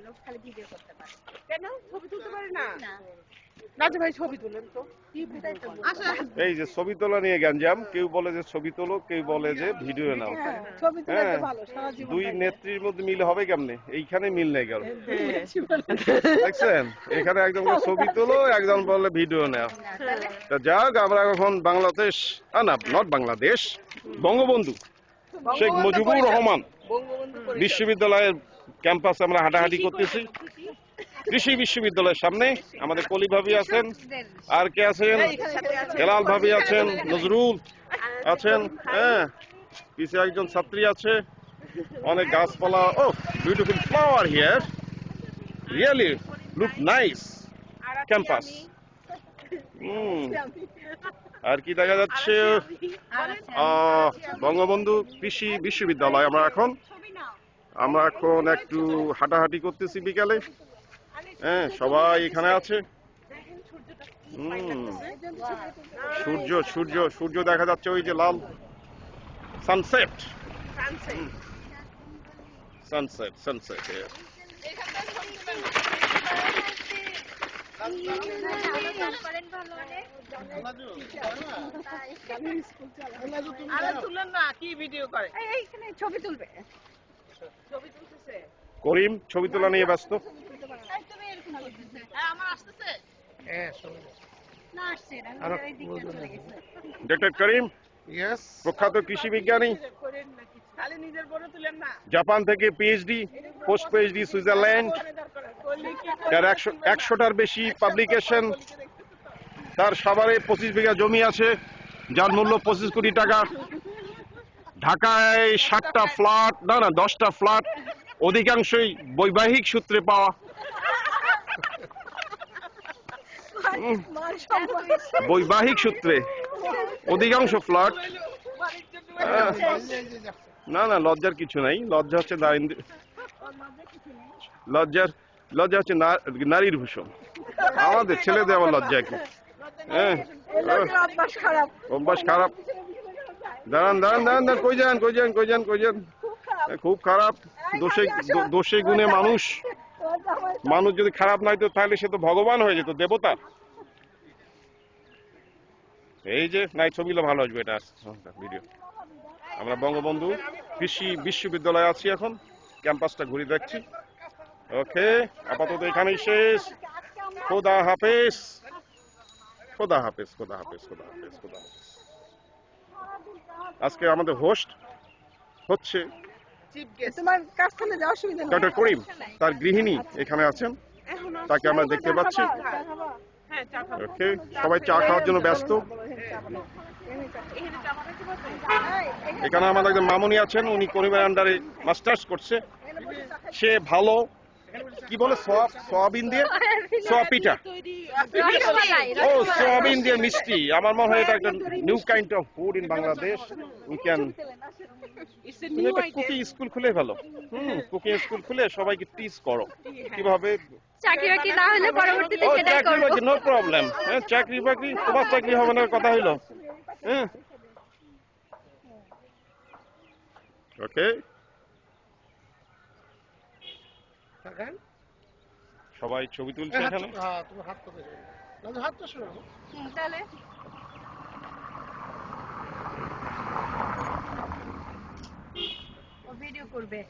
পারে না, ও খালি ভিডিও করতে পারে। কেন ছবি তুলতে পারে না? না। রাজু ভাই ছবি তুলেন তো। এই যে ছবি তোলা নিয়ে গ্যাঞ্জাম, কেউ বলে যে ছবি তোলো, কেউ বলে যে ভিডিও নাও। ছবি তুলে হ্যাঁ, তো ভালো, সারা জীবন দুই থাকবে। নেত্রীর মধ্যে মিল হবে কেমনে? এইখানে মিল নেই কারো। দেখছেন, এখানে একজন বলে ছবি তোলো, একজন বলে ভিডিও নাও। না, তাহলে তা যাক, আমরা এখন বাংলাদেশ, না নট বাংলাদেশ, বঙ্গবন্ধু শেখ মুজিবুর রহমান বঙ্গবন্ধু পরিষদ। বিশ্ববিদ্যালয়ের ক্যাম্পাসে আমরা হাঁটাহাঁটি করতেছি। কৃষি বিশ্ববিদ্যালয়ের সামনে আমাদের কলি ভাবি আছেন, আর কে আছেন? হেলাল ভাবি আছেন, নজরুল আছেন, হ্যাঁ, পিছিয়ে একজন ছাত্রী আছে, অনেক গাছপালা। Oh beautiful flower here, really look nice campus. আর কি দেখা যাচ্ছে? বঙ্গবন্ধু কৃষি বিশ্ববিদ্যালয়। আমরা এখন একটু হাঁটাহাঁটি করতেছি বিকালে। হ্যাঁ, সবাই এখানে আছে। সূর্য সূর্য সূর্য দেখা যাচ্ছে, ওই যে লাল সানসেট। সানসেট সানসেট আরে তুলেন না, কি ভিডিও করে? এইখানে ছবি তুলবে। ছবি তুলতেছে। করিম ছবি তোলা নিয়ে ব্যস্ত। তুমি এরকম করতেছে। আমার আসতেছে। না আসছে না, এই দিকটা চলে গেছে। ডক্টর করিম, প্রখ্যাত কৃষি বিজ্ঞানী, খালি নিজের বড় তুলেন না। জাপান থেকে পিএইচডি, পোস্ট পিএইচডি সুইজারল্যান্ড, তার 100টার বেশি পাবলিকেশন। তার সাভারে 25 বিঘা জমি আছে, যার মূল্য 25 কোটি টাকা। ঢাকায় 7টা ফ্ল্যাট, না 10টা ফ্ল্যাট, অধিকাংশই বৈবাহিক সূত্রে পাওয়া। বৈবাহিক সূত্রে অধিকাংশ ফ্ল্যাট। না লজ্জার কিছু নাই, লজ্জা হচ্ছে লজ্জা হচ্ছে নারীর ভূষণ। আমাদের ছেলেদের আবার লজ্জা কি? হ্যাঁ, অভ্যাস খারাপ। দাঁড়ান, কই যান? খুব খারাপ। দোষে গুণে মানুষ যদি খারাপ নাই তো তাহলে সে তো ভগবান হয়ে যেত, দেবতা। এই যে নাই, ছবিগুলো ভালো আসবে। এটা ভিডিও। আমরা বঙ্গবন্ধু কৃষি বিশ্ববিদ্যালয়ে আছি, এখন ক্যাম্পাসটা ঘুরে দেখছি। ওকে, আপাতত এখানেই শেষ। খোদা হাফেজ। আজকে আমাদের হোস্ট হচ্ছে তোমার কাছ থেকে যাওয়ার সুবিধা নেই। ডক্টর করিম, তার গৃহিণী এখানে আছেন, তাকে আমরা দেখতে পাচ্ছি। ওকে, সবাই চা খাওয়ার জন্য ব্যস্ত। এখানে আমাদের একজন মামুনি আছেন, উনি করিমের আন্ডারে মাস্টার্স করছে। সে ভালো, কি বলে, সোয়াবিন দিয়ে পিঠা। ও, সোয়াবিন দিয়ে মিষ্টি। আমার মনে হয় এটা একটা new kind of food in Bangladesh. We can তুমি একটা কুকিং স্কুল খুলে ফেলো। কুকিং স্কুল খুলে সবাইকে টিচ করো কিভাবে। চাকরি বাকরি না হলে পরবর্তীতে ও, সেটাই চাকরি করব। বাকরি নো প্রবলেম। হ্যাঁ, চাকরি বাকরি, তোমার চাকরি হবে না কথা হইলো। হ্যাঁ, ওকে, সবাই ছবি তুলছে এখানে। তাহলে ও ভিডিও করবে।